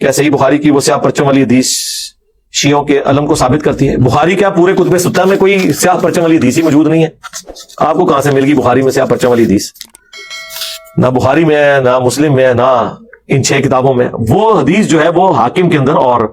کیا صحیح بخاری کی وہ سیاہ پرچم والی حدیث شیعوں کے علم کو ثابت کرتی ہے؟ بخاری کیا پورے کتب ستہ میں کوئی سیاہ پرچم والی حدیث ہی موجود نہیں ہے؟ آپ کو کہاں سے مل گئی بخاری میں سیاہ پرچم والی حدیث؟ نہ بخاری میں ہے، نہ مسلم میں ہے، نہ ان 6 کتابوں میں. وہ حدیث جو ہے وہ حاکم کے اندر اور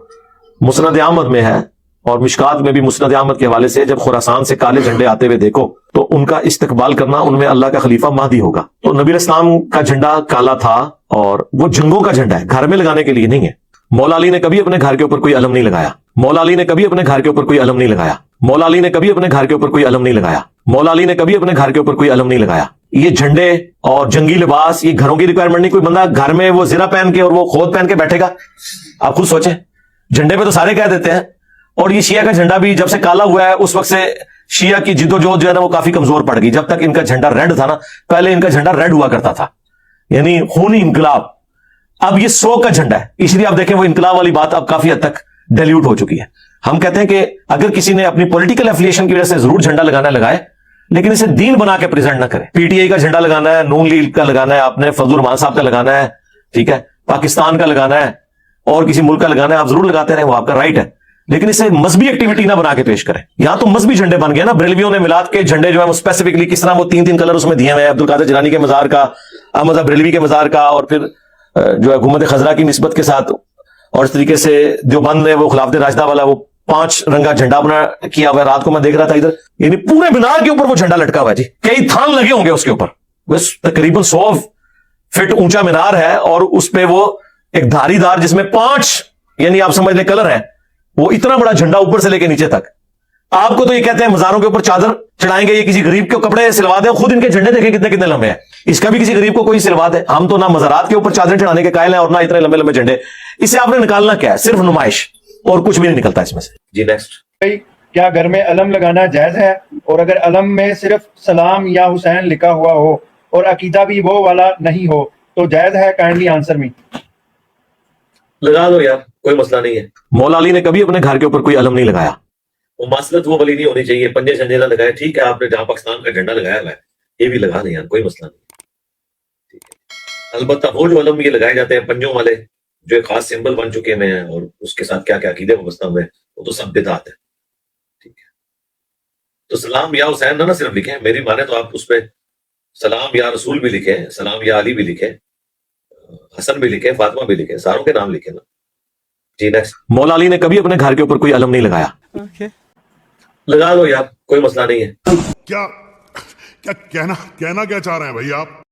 مسند احمد میں ہے، اور مشکات میں بھی مسند احمد کے حوالے سے جب خراسان سے کالے جھنڈے آتے ہوئے دیکھو تو ان کا استقبال کرنا، ان میں اللہ کا خلیفہ مہدی ہوگا. تو نبی علیہ السلام کا جھنڈا کالا تھا اور وہ جنگوں کا جھنڈا ہے، گھر میں لگانے کے لیے نہیں ہے. مولا علی نے کبھی اپنے گھر کے اوپر کوئی علم نہیں لگایا. مولا علی نے کبھی اپنے گھر کے اوپر کوئی علم نہیں لگایا. مولا علی نے کبھی اپنے گھر کے اوپر کوئی علم نہیں لگایا. مولا علی نے کبھی اپنے گھر کے اوپر کوئی علم نہیں لگایا. یہ جھنڈے اور جنگی لباس یہ گھروں کی ریکوائرمنٹ نہیں. کوئی بندہ گھر میں وہ زرہ پہن کے اور وہ خود پہن کے بیٹھے گا؟ آپ خود سوچیں. جھنڈے پہ تو سارے کہہ دیتے ہیں. اور یہ شیعہ کا جھنڈا بھی جب سے کالا ہوا ہے اس وقت سے شیعہ کی جد و جہد جو ہے نا وہ کافی کمزور پڑ گئی. جب تک ان کا جھنڈا ریڈ تھا نا، پہلے ان کا جھنڈا ریڈ ہوا کرتا تھا، یعنی خونی انقلاب. اب یہ 100 کا جھنڈا ہے، اس لیے آپ دیکھیں وہ انقلاب والی بات اب کافی حد تک ڈیلیوٹ ہو چکی ہے. ہم کہتے ہیں کہ اگر کسی نے اپنی پولیٹیکل ایفیلیشن کی وجہ سے ضرور جھنڈا لگانا لگائے، لیکن اسے دین بنا کے پریزنٹ نہ کرے. پی ٹی آئی کا جھنڈا لگانا ہے، نون لیگ کا لگانا ہے، آپ نے فضل الرحمان صاحب کا لگانا ہے، ٹھیک ہے، پاکستان کا لگانا ہے اور کسی ملک کا لگانا ہے، آپ ضرور لگاتے رہیں، وہ آپ کا رائٹ ہے، لیکن اسے مذہبی ایکٹیویٹی نہ بنا کے پیش کریں. یہاں تو مذہبی جھنڈے بن گئے نا. بریلویوں نے میلاد کے جھنڈے جو ہے وہ اسپیسیفکلی کس طرح وہ 3 کلر اس میں دیے ہوئے ہیں، عبد القادر جیلانی کے مزار کا، احمد بریلوی کے مزار کا، اور پھر جو ہے حکومت خضرا کی نسبت کے ساتھ، اور اس طریقے سے دیوبند نے وہ خلافت راشدہ والا وہ 5 رنگا جھنڈا بنا کیا ہوا ہے. رات کو میں دیکھ رہا تھا ادھر، یعنی پورے مینار کے اوپر وہ جھنڈا لٹکا ہوا ہے جی. کئی تھان لگے ہوں گے اس کے اوپر. بس تقریباً 100 فٹ اونچا مینار ہے اور اس پہ وہ ایک دھاری دار جس میں 5 یعنی آپ سمجھ لیں کلر ہیں، وہ اتنا بڑا جھنڈا اوپر سے لے کے نیچے تک. آپ کو تو یہ کہتے ہیں مزاروں کے اوپر چادر چڑھائیں گے، یہ کسی غریب کے کپڑے سلوا دیں. خود ان کے جھنڈے دیکھیں کتنے کتنے لمبے ہیں. اس کا بھی کسی غریب کو کوئی سلوا دے. ہم تو نہ مزارات کے اوپر چادر چڑھانے کے قائل ہیں اور نہ اتنے لمبے لمبے جھنڈے. اسے آپ نے نکالنا کیا ہے؟ صرف نمائش، اور کچھ بھی نہیں نکلتا اس میں سے. جی نیکسٹ. کیا گھر میں علم لگانا جائز ہے؟ اور اگر علم میں صرف سلام یا حسین لکھا ہوا ہو اور عقیدہ بھی وہ والا نہیں ہو تو جائز ہے؟ کائنڈلی آنسر می. لگا دو یار، کوئی مسئلہ نہیں ہے. مولا علی نے کبھی اپنے گھر کے اوپر کوئی علم نہیں لگایا. وہ مسلط وہ والی نہیں ہونی چاہیے. پنجے جھنڈے نہ لگائے، ٹھیک ہے، آپ نے جہاں پاکستان کا جھنڈا لگایا ہوا ہے یہ بھی لگا دیں یار، کوئی مسئلہ نہیں. ٹھیک ہے، البتہ وہ جو علم یہ لگائے جاتے ہیں پنجوں والے جو ایک خاص سمبل بن چکے ہیں اور اس کے ساتھ کیا کیا عقیدے وابستہ ہوئے، وہ تو سب بدعت ہے. ٹھیک ہے، تو سلام یا حسین نہ صرف لکھیں، میری مانے تو آپ اس پہ سلام یا رسول بھی لکھیں، سلام یا علی بھی لکھیں، حسن بھی لکھیں، فاطمہ بھی لکھیں، ساروں کے نام لکھیں نا. جی نیکسٹ. مولا علی نے کبھی اپنے گھر کے اوپر کوئی علم نہیں لگایا. لگا لو یار، کوئی مسئلہ نہیں ہے. کیا کہنا کیا چاہ رہے ہیں بھائی آپ؟